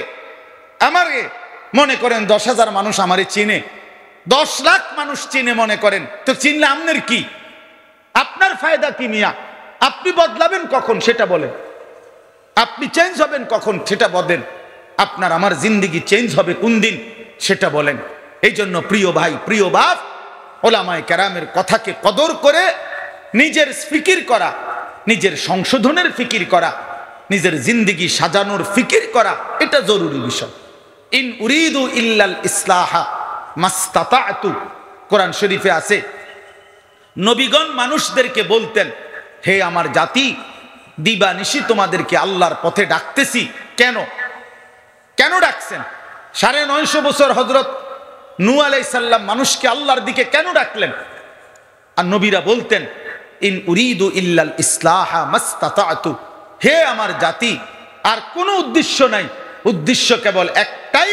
আমারে মনে করেন 10,000 মানুষ আমারে চিনে, 10 লাখ মানুষ চিনে মনে করেন, তো চিনলে আপনার কি? আপনার ফায়দা কি মিয়া? আপনি বদলাবেন কখন সেটা বলেন, আপনি চেঞ্জ হবেন কখন সেটা বলেন, আপনার আমার জিন্দেগি চেঞ্জ হবে কোন দিন সেটা বলেন। এই জন্য প্রিয় ভাই, প্রিয় বাপ, ওলামায়ে কেরামের কথাকে কদর করে নিজের ফিকির করা, নিজের সংশোধনের ফিকির করা, নিজের জিন্দেগি সাজানোর ফিকির করা, এটা জরুরি বিষয়। ইন উরিদু ইল্লাল ইসলাহা মাস্তাতাতু, কোরআন শরীফে আছে, নবীগণ মানুষদেরকে বলতেন, হে আমার জাতি, দিবানিশি তোমাদেরকে আল্লাহর পথে ডাকতেছি। কেন কেন ডাকছেন? 950 বছর হযরত নূহ আলাইহিস সালাম মানুষকে আল্লাহর দিকে কেন ডাকলেন? আর নবীরা বলতেন, ইন উরিদু ইল্লাল ইসলাহা মাস্তাতাতু, হে আমার জাতি, আর কোনো উদ্দেশ্য নাই, উদ্দেশ্য কেবল একটাই,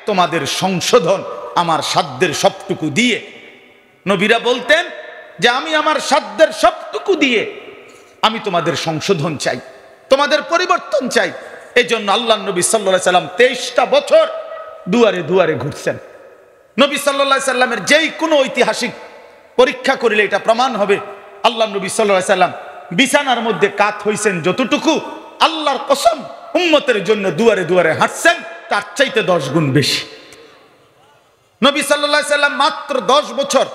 তোমাদের সংশোধন আমার সাধ্যের সবটুকু দিয়ে। নবীরা বলতেন যে আমি আমার সাধ্যের সবটুকু দিয়ে আমি তোমাদের সংশোধন চাই, তোমাদের পরিবর্তন চাই। এই জন্য আল্লাহ নবী সাল্লাল্লাহু আলাইহি সাল্লাম 23টা বছর দুয়ারে দুয়ারে ঘুরছেন। নবী সাল্লাল্লাহু আলাইহি সাল্লামের যেই কোনো ঐতিহাসিক পরীক্ষা করিলে এটা প্রমাণ হবে, আল্লাহ নবী সাল্লাল্লাহু আলাইহি সাল্লাম বিছানার মধ্যে কাত হইছেন যতটুকু, আল্লাহর কসম উম্মতের জন্য দুয়ারে দুয়ারে হাঁটছেন তার চাইতে 10 গুণ বেশি। নবী সাল্লাল্লাহু আলাইহি সাল্লাম মাত্র 10 বছর,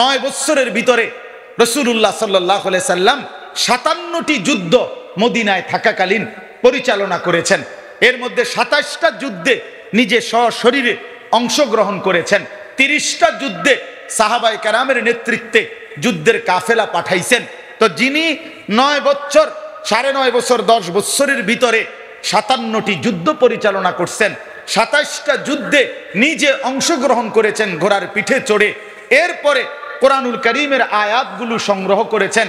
9 বছরের ভিতরে রাসূলুল্লাহ সাল্লাল্লাহু আলাইহি সাল্লাম 57টি যুদ্ধ মদিনায় থাকাকালীন পরিচালনা করেছেন। এর মধ্যে 27টা যুদ্ধে নিজে সশরীরে অংশগ্রহণ করেছেন। 30টা যুদ্ধে সাহাবায়ে কেরামের নেতৃত্বে যুদ্ধের কাফেলা পাঠাইছেন। তো যিনি 9 বছর, 9.5 বছর, 10 বছরের ভিতরে 57টি যুদ্ধ পরিচালনা করছেন, 27টা যুদ্ধে নিজে অংশগ্রহণ করেছেন ঘোড়ার পিঠে চড়ে, এরপরে কোরআনুল কারীমের আয়াতগুলো সংগ্রহ করেছেন,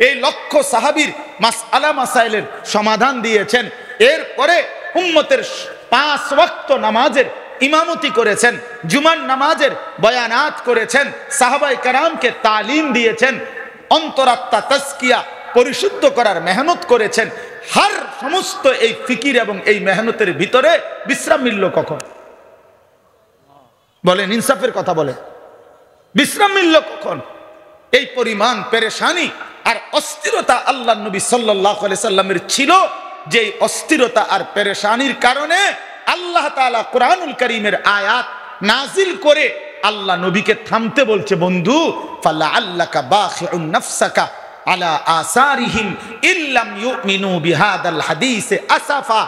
এই লক্ষ সাহাবীর মাসআলা মাসাইলের সমাধান দিয়েছেন, এরপরে উম্মতের 5 ওয়াক্ত নামাজের ইমামতি করেছেন, জুমার নামাজের বয়ানাত করেছেন, সাহাবায়ে কেরামকে তালিম দিয়েছেন, অন্তরাত্মা তাজকিয়া পরিশুদ্ধ করার মেহনত করেছেন, হার সমস্ত এই ফিকির এবং এই মেহনতের ভিতরে বিশ্রাম মিলল কখন? বলেন, ইনসাফের কথা বলেন, বিশ্রাম মিলল কখন? এই পরিমাণ পেরেশানি আর অস্থিরতা আল্লাহ নবী সাল্লাল্লাহু আলাইহি সাল্লামের ছিল, যে অস্থিরতা আর পেরেশানির কারণে আল্লাহ তাআলা কোরআনুল কারীমের আয়াত নাজিল করে আল্লাহ নবীকে থামতে বলছে, বন্ধু ফালাআল্লাকা বাখিউন নাফসাকা আলা আসারিহিম ইল্লাম ইউমিনু বিহাদাল হাদিসে আসাফা।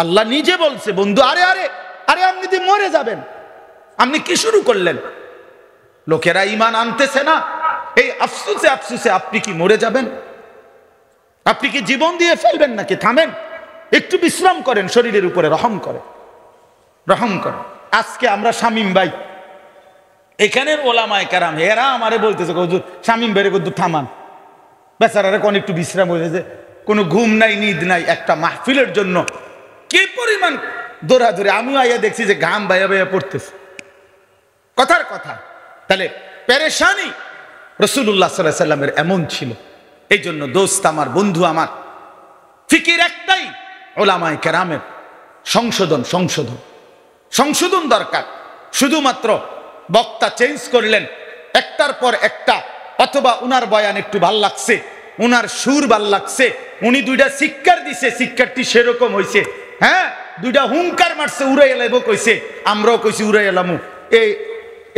আল্লাহ নিজে বলছে, বন্ধু আরে আরে আরে আপনি তো মরে যাবেন, আপনি কি শুরু করলেন? লোকেরা ঈমান আনতেছে না, এই আফসোসে আফসোসে আপনি কি মরে যাবেন? আপনি কি জীবন দিয়ে ফেলবেন নাকি? থামেন, একটু বিশ্রাম করেন, শরীরের উপরে রহম করে, রহম করে। আজকে আমরা শামীম ভাই, এখানের ওলামায়ে কেরাম, এরা আমারে বলতেছে, হুজুর শামীম ভাইরে কত থামান, বেচারারে কোন একটু বিশ্রাম হয়েছে, কোনো ঘুম নাই, নিদ নাই, একটা মাহফিলের জন্য কি পরিমাণ দৌড়াদৌড়ি। আমিও আইয়া দেখছি যে ঘাম বাইয়া বাইয়া পড়তেছে, কথার কথা। তাহলে পেরেশানি রাসূলুল্লাহ সাল্লাল্লাহু আলাইহি সাল্লামের এমন ছিল। এই জন্য দোস্ত আমার, বন্ধু আমার, ফিকির একটাই, ওলামায়ে কেরামের সংশোধন, সংশোধন, সংশোধন দরকার। শুধুমাত্র বক্তা চেঞ্জ করলেন একটার পর একটা, অথবা উনার বয়ান একটু ভাল লাগছে, উনার সুর ভাল লাগছে, উনি দুইটা শিক্ষার দিছে, শিক্ষারটি সেরকম হয়েছে, হ্যাঁ দুইটা হুঙ্কার মারছে, উড়ে এলাইব কইছে, আমরাও কইছি উড়ে এলামু,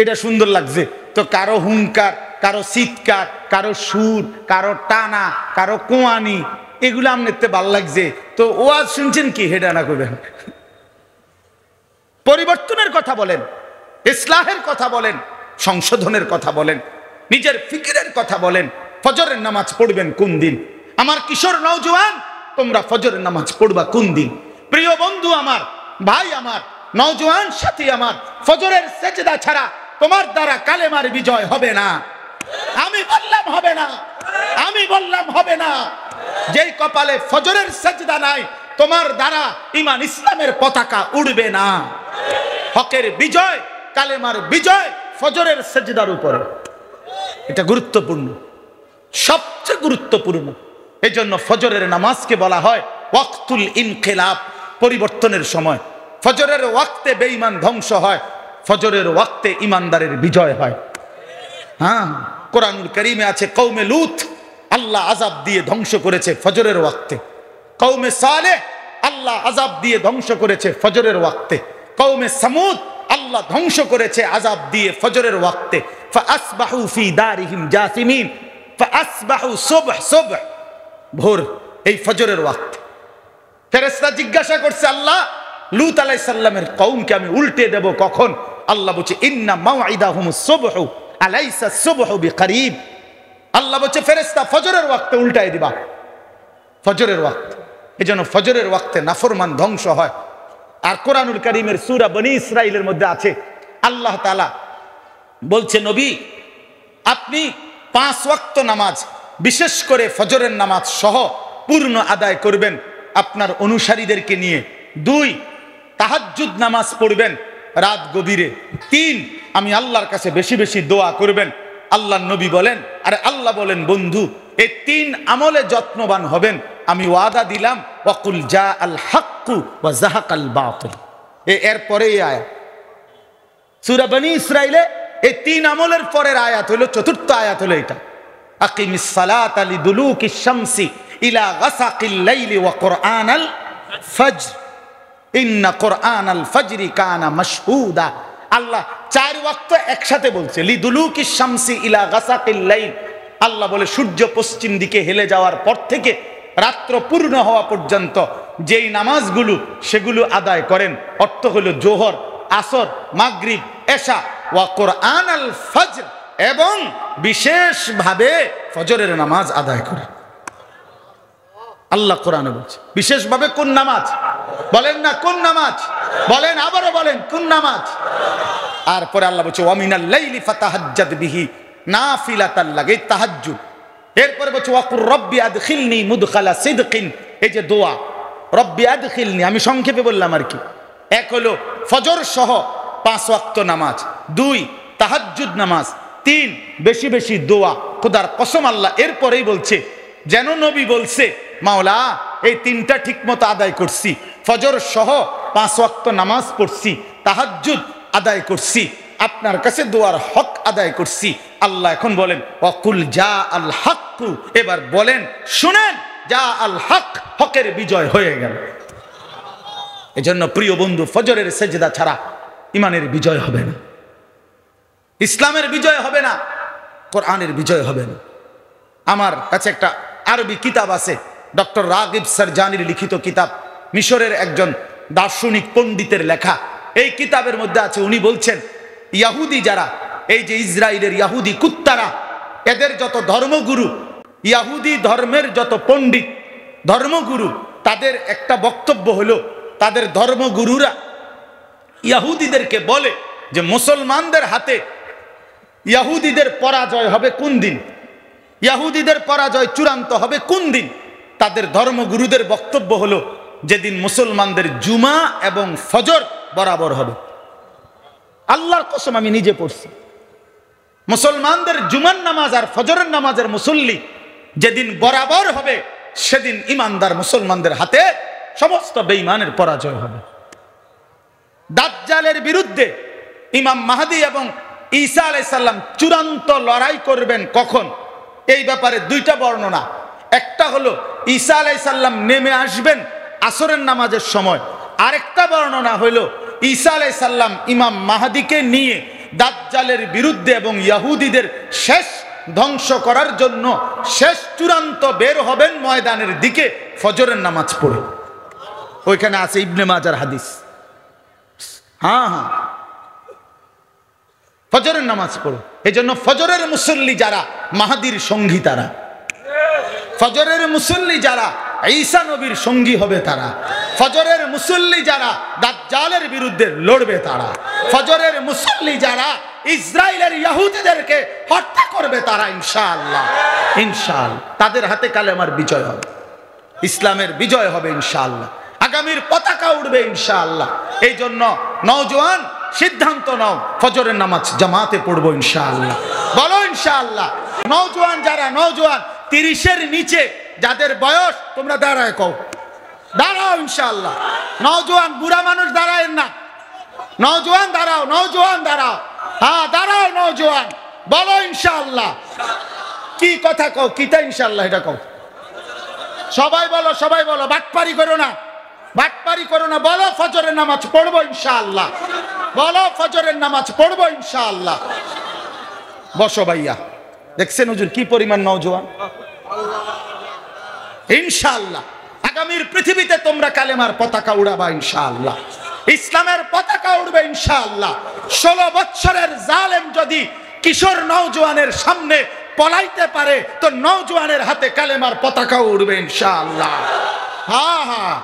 এটা সুন্দর লাগছে। তো কারো হুঙ্কার, কারো চিৎকার, কারো সুর, কারো টানা, কারো কোয়ানি, এগুলো আমনেতে ভাল লাগছে। তো ওয়াজ শুনছেন কি, হেডা না করবেন। পরিবর্তনের কথা বলেন, ইসলাহের কথা বলেন, সংশোধনের কথা বলেন, নিজের ফিকিরের কথা বলেন। ফজরের নামাজ পড়বেন কোন দিন? আমার কিশোর নওজোয়ান, তোমরা ফজরের নামাজ পড়বা কোন দিন? প্রিয় বন্ধু আমার, ভাই আমার, নওজোয়ান সাথী আমার, ফজরের সেজদা ছাড়া তোমার দ্বারা কালেমার বিজয় হবে না। আমি বললাম হবে না, আমি বললাম হবে না। যেই কপালে ফজরের সেজদা নাই, তোমার দ্বারা ঈমান ইসলামের পতাকা উড়বে না। হকের বিজয়, কালেমার বিজয় ফজরের সেজদার উপরে, এটা গুরুত্বপূর্ণ, সবচেয়ে গুরুত্বপূর্ণ। এই জন্য ফজরের নামাজকে বলা হয় ওয়াক্তুল ইনকিলাব, পরিবর্তনের সময়। ফজরের ওয়াক্তে বেঈমান ধ্বংস হয়, ফজরের ওয়াক্তে ইমানদারের বিজয় হয়। হ্যাঁ, কোরআনুল কারীমে আছে কওমে লূত আল্লাহ আযাব দিয়ে ধ্বংস করেছে ফজরের ওয়াক্তে, কওমে সালেহ আল্লাহ আযাব দিয়ে ধ্বংস করেছে ফজরের ওয়াক্তে, কওমে সামুদ আল্লাহ ধ্বংস করেছে আযাব দিয়ে ফজরের ওয়াক্তে। ফাআসবাহু ফি দারিহিম জাসিমিন, ফাআসবাহু সুবহ, সুবহ ভোর, এই ফজরের ওয়াক্তে। ফেরেশতা জিজ্ঞাসা করছে, আল্লাহ লূত আলাইহিস সালামের কওমকে আমি উল্টে দেব কখন? আল্লাহ বলছে ইন্না মাউইদাহুমুস সুবহু আলাইসা সুবহু বিকরিব। আল্লাহ বলছে ফেরেশতা ফজরের ওয়াক্তে উল্টাই দিবা, ফজরের ওয়াক্তে। এজন্য ফজরের ওয়াক্তে নাফরমান ধ্বংস হয়। আর কোরআনুল কারীমের সূরা বনী ইসরাঈলের মধ্যে আছে, আল্লাহ তাআলা বলছে, নবী আপনি 5 ওয়াক্ত নামাজ, বিশেষ করে ফজরের নামাজ সহ পূর্ণ আদায় করবেন আপনার অনুসারীদেরকে নিয়ে। 2 তাহাজ্জুদ নামাজ পড়বেন রাত গভীরে। 3 আমি আল্লাহর কাছে বেশি বেশি দোয়া করবেন। আল্লাহর নবী বলেন, আরে আল্লাহ বলেন, বন্ধু এই 3 আমলে যত্নবান হবেন, আমি ওয়াদা দিলাম, ওয়াকুল জা আল হাক্কু ওয়া যাহাকাল বাতিল। এরপরে আয়াত সূরা বনী ইসরাঈলে এই 3 আমলের পরের আয়াত হলো, চতুর্থ আয়াত হলো এটা, আকিমিস সালাতা লিদুলুকিশ শামসি ইলা গাসাকিল লাইলি ওয়া কুরআনাল ফজর ইন্না কুরআনাল ফজরি কানা মাশহুদা। আল্লাহ 4 ওয়াক্ত একসাথে বলছে, লিদুলুকিশ শামসি ইলা গাসাকিল লাইল। আল্লাহ বলে সূর্য পশ্চিম দিকে হেলে যাওয়ার পর থেকে রাত্র পূর্ণ হওয়া পর্যন্ত যেই নামাজগুলো, সেগুলো আদায় করেন। অর্থ হলো জোহর, আসর, মাগরিব, এশা, ওয়া কুরআনাল ফজর, এবং বিশেষভাবে ফজরের নামাজ আদায় করেন। আল্লাহ কোরআনে বলছে বিশেষভাবে কোন নামাজ? বলেন না কোন নামাজ? বলেন, আবারও বলেন কোন নামাজ? আর পরে আল্লাহ বলছে ওয়ামিনাল লাইলি ফাতাহাজ্জাদ বিহি নাফিলাতাল লাগ, এই তাহাজ্জুদ। এরপরে বলছে ওয়াকুর রব্বি আদখিলনি মুদখালা সিদকিন, এই যে দোয়া রব্বি আদখিলনি, আমি সংক্ষেপে বললাম আর কি। এক হলো ফজর সহ 5 ওয়াক্ত নামাজ, 2 তাহাজ্জুদ নামাজ, 3 বেশি বেশি দোয়া। খোদার কসম আল্লাহ এরপরেই বলছে যেন নবী বলছে, মাওলা এই তিনটা ঠিক মতো আদায় করছি, ফজর সহ 5 ওয়াক্ত নামাজ পড়ছি, তাহাজ্জুদ আদায় করছি, আপনার কাছে দোয়ার হক আদায় করছি। আল্লাহ এখন বলেন ওয়াকুল জা আল হক, এবার বলেন শুনেন, জা আল হক, হকের বিজয় হয়ে গেল। এজন্য প্রিয় বন্ধু, ফজরের সেজদা ছাড়া ইমানের বিজয় হবে না, ইসলামের বিজয় হবে না, কোরআনের বিজয় হবে না। আমার কাছে একটা আরবি কিতাব আছে, ডক্টর রাগিব সারজানির লিখিত কিতাব, মিশরের একজন দার্শনিক পণ্ডিতের লেখা। এই কিতাবের মধ্যে আছে, উনি বলছেন ইয়াহুদি যারা, এই যে ইসরায়েলের ইয়াহুদি কুত্তারা, এদের যত ধর্মগুরু, ইয়াহুদি ধর্মের যত পণ্ডিত ধর্মগুরু, তাদের একটা বক্তব্য হলো, তাদের ধর্মগুরুরা ইয়াহুদিদেরকে বলে যে মুসলমানদের হাতে ইয়াহুদিদের পরাজয় হবে কোন দিন, ইয়াহুদিদের পরাজয় চূড়ান্ত হবে কোন দিন। তাদের ধর্মগুরুদের বক্তব্য হলো যেদিন মুসলমানদের জুমা এবং ফজর বরাবর হবে। আল্লাহর কসম, আমি নিজে পড়ছি, মুসলমানদের জুমার নামাজ আর ফজরের নামাজের মুসল্লি যেদিন বরাবর হবে, সেদিন ইমানদার মুসলমানদের হাতে সমস্ত বেঈমানের পরাজয় হবে। দাজ্জালের বিরুদ্ধে ইমাম মাহদী এবং ঈসা আলাইহিস সালাম চূড়ান্ত লড়াই করবেন কখন, এই ব্যাপারে দুইটা বর্ণনা। একটা হলো ঈসা আলাইহিস সালাম নেমে আসবেন আসরের নামাজের সময়, আরেকটা বর্ণনা হলো ঈসা আলাইহিস সালাম ইমাম মাহদীকে নিয়ে দাজ্জালের বিরুদ্ধে এবং ইহুদিদের শেষ ধ্বংস করার জন্য শেষ চূড়ান্ত বের হবেন ময়দানের দিকে ফজরের নামাজ পড়ে। ওইখানে আছে ইবনে মাজার হাদিস। হ্যাঁ, ফজরের নামাজ পড়ো। এই জন্য ফজরের মুসল্লি যারা মাহাদির সঙ্গী, তারা ফজরের মুসল্লি যারা ঈসা নবীর সঙ্গী হবে, তারা ফজরের মুসল্লি যারা দাজ্জালের বিরুদ্ধে লড়বে, তারা ফজরের মুসল্লি যারা ইসরায়েলের ইহুদিদেরকে হত্যা করবে, তারা ইনশাআল্লাহ ইনশাআল্লাহ তাদের হাতে কালেমার বিজয় হবে, ইসলামের বিজয় হবে ইনশাআল্লাহ, আগামীর পতাকা উঠবে ইনশাআল্লাহ। এই জন্য নওজোয়ান সিদ্ধান্ত নাও, ফজরের নামাজ জামাতে পড়বো ইনশাআল্লাহ। বলো ইনশাআল্লাহ। নওজোয়ান যারা, নওজোয়ান 30-এর নিচে যাদের বয়স, তোমরা দাঁড়ায় কও, দাঁড়াও ইনশাআল্লাহ। নওজোয়ান, বুড়া মানুষ দাঁড়ায় না, নওজোয়ান দাঁড়াও, নওজোয়ান দাঁড়াও, হ্যাঁ দাঁড়াও নওজোয়ান, বলো ইনশাআল্লাহ। কি কথা কও, কিতা ইনশাআল্লাহ এটা কও, সবাই বলো, সবাই বলো, বাটপারি করো না, বাটপারি করো না, বলো ফজরের নামাজ পড়বো ইনশাআল্লাহ, বলো ফজরের নামাজ পড়বো ইনশাআল্লাহ। বসো ভাইয়া, দেখছেন হুজুর কি পরিমাণ নওজোয়ান, ইনশাআল্লাহ আগামীর পৃথিবীতে তোমরা কালেমার পতাকা উড়াবা ইনশাআল্লাহ, ইসলামের পতাকা উড়বে ইনশাআল্লাহ। 16 বছরের জালেম যদি কিশোর নওজোয়ানের সামনে পলাইতে পারে, তো নওজোয়ানের হাতে কালেমার পতাকা উড়বে ইনশাআল্লাহ। হ্যাঁ হ্যাঁ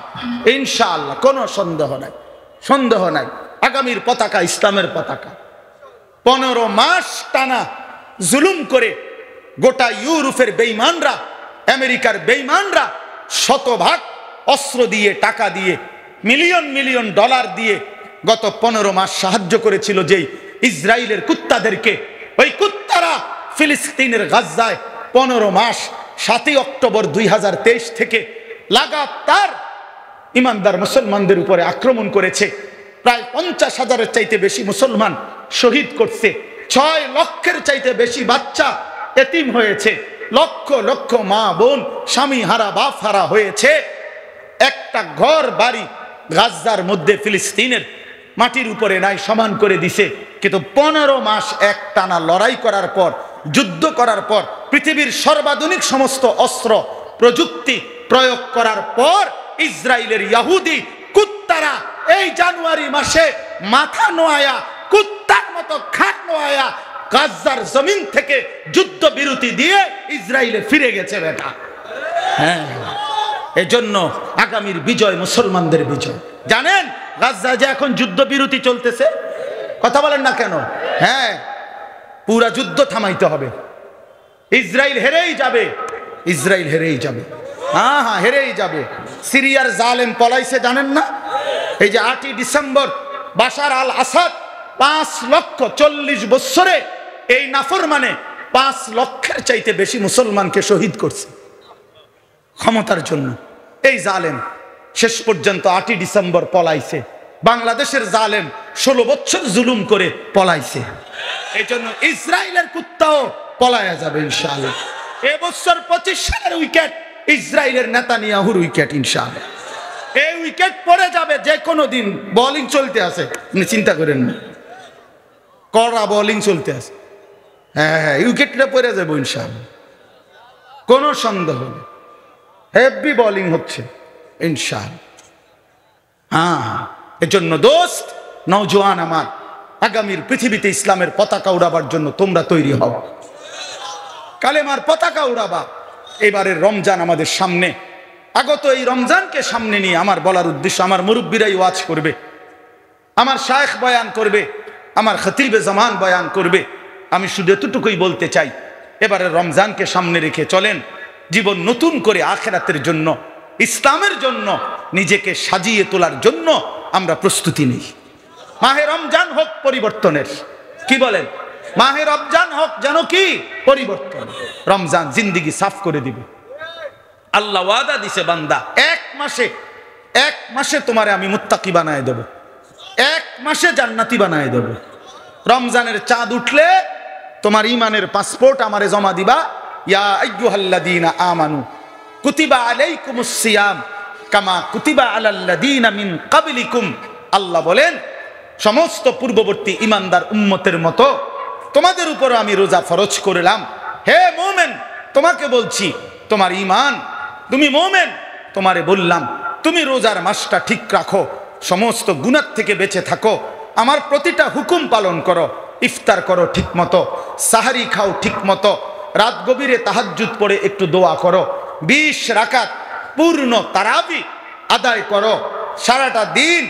ইনশাআল্লাহ, কোনো সন্দেহ নাই, সন্দেহ নাই। আগামীর পতাকা ইসলামের পতাকা। 15 মাস টানা জুলুম করে গোটা ইউরোপের বেঈমানরা, আমেরিকার বেঈমানরা শতভাগ অস্ত্র দিয়ে, টাকা দিয়ে, মিলিয়ন মিলিয়ন ডলার দিয়ে গত 15 মাস সাহায্য করেছিল যেই ইসরায়েলের কুত্তাদেরকে। ওই কুত্তারা ফিলিস্তিনের গাজ্জায় 15 মাস 7 অক্টোবর 2023 থেকে লাগাতার ইমানদার মুসলমানদের উপরে আক্রমণ করেছে। প্রায় 50,000-এর চাইতে বেশি মুসলমান শহীদ করছে, 6 লক্ষের চাইতে বেশি বাচ্চা এতিম হয়েছে, লক্ষ লক্ষ মা বোন স্বামী হারা বাপ হারা হয়েছে। একটা ঘর বাড়ি গাজ্জার মধ্যে ফিলিস্তিনের মাটির উপরে নাই, সমান করে দিছে। কিন্তু 15 মাস একটানা লড়াই করার পর, যুদ্ধ করার পর, পৃথিবীর সর্বাধুনিক সমস্ত অস্ত্র প্রযুক্তি প্রয়োগ করার পর ইসরায়েলের ইহুদি কুত্তারা এই জানুয়ারি মাসে মাথা নোয়ায়া, কুত্তার মতো খাট নোয়ায়া গাজ্জার জমিন থেকে যুদ্ধ বিরতি দিয়ে ইসরায়েলে ফিরে গেছে বেটা। হ্যাঁ, এজন্য আগামীর বিজয় মুসলমানদের বিজয়। জানেন গাজ্জা যে এখন যুদ্ধ বিরতি চলতেছে, কথা বলেন না কেন? হ্যাঁ, পুরা যুদ্ধ থামাইতে হবে। ইসরায়েল হেরেই যাবে, ইসরায়েল হেরেই যাবে, হ্যাঁ হ্যাঁ হেরেই যাবে। সিরিয়ার জালেম পলাইছে জানেন না? এই যে 8ই ডিসেম্বর বাশার আল আসাদ 5 লক্ষ 40 বছরে এই নাফরমানে 5 লক্ষের চাইতে বেশি মুসলমানকে শহীদ করছে। ক্ষমতার জন্য। এই জালেম শেষ পর্যন্ত 8ই ডিসেম্বর পলাইছে। বাংলাদেশের জালেম 16 বছর জুলুম করে পলাইছে। এই জন্য ইসরায়েলের কুত্তাও পলায়া যাবে ইনশাআল্লাহ। এবছর 25 সালের উইকেট ইসরায়েলের নেতানিয়াহুর উইকেট ইনশাআল্লাহ। এই উইকেট পড়ে যাবে যে কোনো দিন। বোলিং চলতে আছে, আপনি চিন্তা করেন না, কড়া বোলিং চলতে আছে। হ্যাঁ, উইকেটটা পড়ে যাবে ইনশাআল্লাহ, কোনো সন্দেহ নেই। হেভি বোলিং হচ্ছে ইনশাআল্লাহ। হ্যাঁ, এজন্য দোস্ত, নওজোয়ান আমার, আগামীর পৃথিবীতে ইসলামের পতাকা উড়াবার জন্য তোমরা তৈরি হও, কালেমার পতাকা উড়াবা। এবারের রমজান আমাদের সামনে আগত। এই রমজানকে সামনে নিয়ে আমার বলার উদ্দেশ্য, আমার মুরব্বীরাই ওয়াজ করবে, আমার শায়েখ বয়ান করবে, আমার খতিবে জামান বয়ান করবে। আমি শুধু এতটুকুই বলতে চাই, এবারের রমজানকে সামনে রেখে চলেন জীবন নতুন করে আখিরাতের জন্য, ইসলামের জন্য নিজেকে সাজিয়ে তোলার জন্য আমরা প্রস্তুতি নিই। মাহে রমজান হোক পরিবর্তনের, কি বলেন? মাহে রমজান হোক যেন কি পরিবর্তন। রমজান জিন্দিগি সাফ করে দিবে। আল্লাহ ওয়াদা দিছে, বান্দা এক মাসে তোমারে আমি মুত্তাকি বানায় দেব, এক মাসে জান্নাতি বানায় দেব। রমজানের চাঁদ উঠলে তোমার ইমানের পাসপোর্ট আমারে জমা দিবা। ইয়া আইয়ুহাল্লাযীনা আমানু কুতিবা আলাইকুমুস সিয়াম কামা কুতিবা আলাল্লাযীনা মিন ক্বাবলিকুম। আল্লাহ বলেন, সমস্ত পূর্ববর্তী ইমানদার উম্মতের মতো তোমাদের উপর আমি রোজা ফরজ করলাম। হে মুমিন, তোমাকে বলছি, তোমার ঈমান, তুমি মুমিন, তোমারে বললাম তুমি রোজার মাসটা ঠিক রাখো, সমস্ত গুনাহ থেকে বেঁচে থাকো, আমার প্রতিটা হুকুম পালন করো, ইফতার করো ঠিক মতো, সাহারি খাও ঠিক মতো, রাত গভীরে তাহাজ্জুদ পড়ে একটু দোয়া করো, 20 রাকাত পূর্ণ তারাবি আদায় করো, সারাটা দিন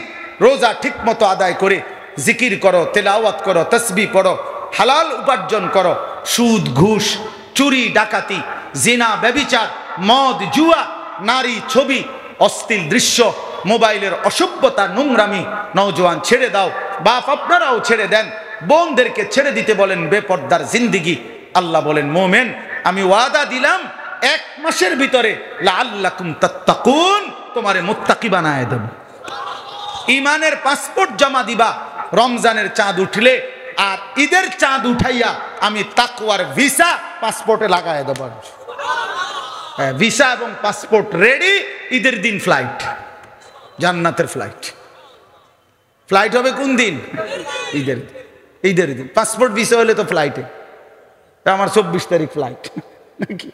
রোজা ঠিক মতো আদায় করে জিকির করো, তেলাওয়াত করো, তাসবিহ পড়ো, হালাল উপার্জন করো। সুদ, ঘুষ, চুরি, ডাকাতি, জিনা, ব্যভিচার, মদ, জুয়া, নারী, ছবি, অশ্লীল দৃশ্য, মোবাইলের অসভ্যতা, নোংরামি নওজোয়ান ছেড়ে দাও। বাপ আপনারাও ছেড়ে দেন, বোনদেরকে ছেড়ে দিতে বলেন বেপর্দার জিন্দিগি। আল্লাহ বলেন, মোমেন আমি ওয়াদা দিলাম 1 মাসের ভিতরে লাআল্লাকুম তাত্তাকুন, তোমারে মুত্তাকি বানায় দেব। ইমানের পাসপোর্ট জমা দিবা রমজানের চাঁদ উঠলে, আর ঈদের চাঁদ উঠাইয়া আমি তাকওয়ার ভিসা পাসপোর্টে লাগায় দেব। ভিসা এবং পাসপোর্ট রেডি, ঈদের দিন ফ্লাইট, জান্নাতের ফ্লাইট। ফ্লাইট হবে কোন দিন? ঈদের দিন। পাসপোর্ট ভিসা হলে তো ফ্লাইটে, আমার 24 তারিখ ফ্লাইট, নাকি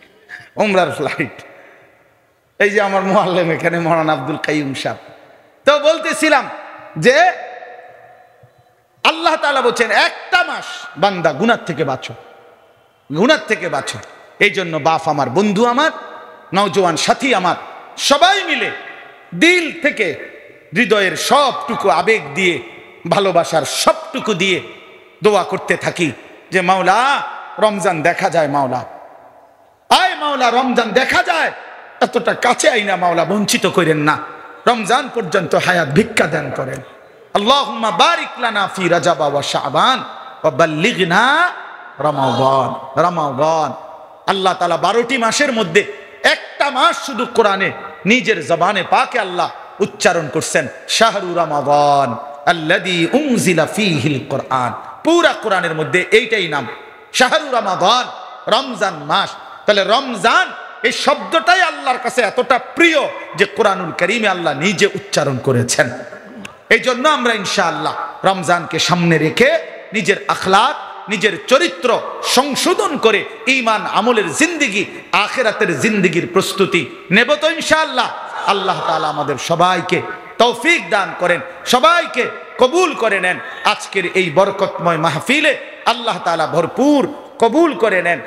উমরার ফ্লাইট। এই যে আমার মুআল্লিম এখানে মওলানা আব্দুল কাইয়ুম সাহেব, তো বলতেছিলাম যে আল্লাহ তাআলা বলছেন একটা মাস বান্দা গুনাহ থেকে বাঁচো, গুনাহ থেকে বাঁচো। এই জন্য বাপ আমার, বন্ধু আমার, নওজোয়ান সাথী আমার, সবাই মিলে দিল থেকে হৃদয়ের সবটুকু আবেগ দিয়ে, ভালোবাসার সবটুকু দিয়ে দোয়া করতে থাকি যে মাওলা রমজান দেখা যায়, মাওলা আয়, মাওলা রমজান দেখা যায়, এতটা কাছে আইনা মাওলা বঞ্চিত করেন না, রমজান পর্যন্ত হায়াত ভিক্ষা দান করেন। আল্লাহুম্মা বারিক লানা ফি রাজাব ওয়া শাবান ওয়া বাল্লিগনা রমাদান। রমাদান আল্লাহ তাআলা 12টি মাসের মধ্যে একটা মাস শুধু কোরআনে নিজের জবানে পাকে আল্লাহ উচ্চারণ করছেন, শাহরু রমাদান আল্লাযী উনজিলা ফীহিল কোরআন। পুরা কোরআনের মধ্যে এইটাই নাম, শাহরু রমাদান, রমজান মাস। তাহলে রমজান এই শব্দটাই আল্লাহর কাছে এতটা প্রিয় যে কোরআনুল কারীমে আল্লাহ নিজে উচ্চারণ করেছেন। এই জন্য আমরা ইনশাআল্লাহ রমজানকে সামনে রেখে নিজের আখলাক, নিজের চরিত্র সংশোধন করে ঈমান আমলের জিন্দিগি, আখিরাতের জিন্দিগির প্রস্তুতি নেব তো ইনশাআল্লাহ। আল্লাহ তাআলা আমাদের সবাইকে তৌফিক দান করেন, সবাইকে কবুল করে নেন। আজকের এই বরকতময় মাহফিলে আল্লাহ তাআলা ভরপুর কবুল করে নেন।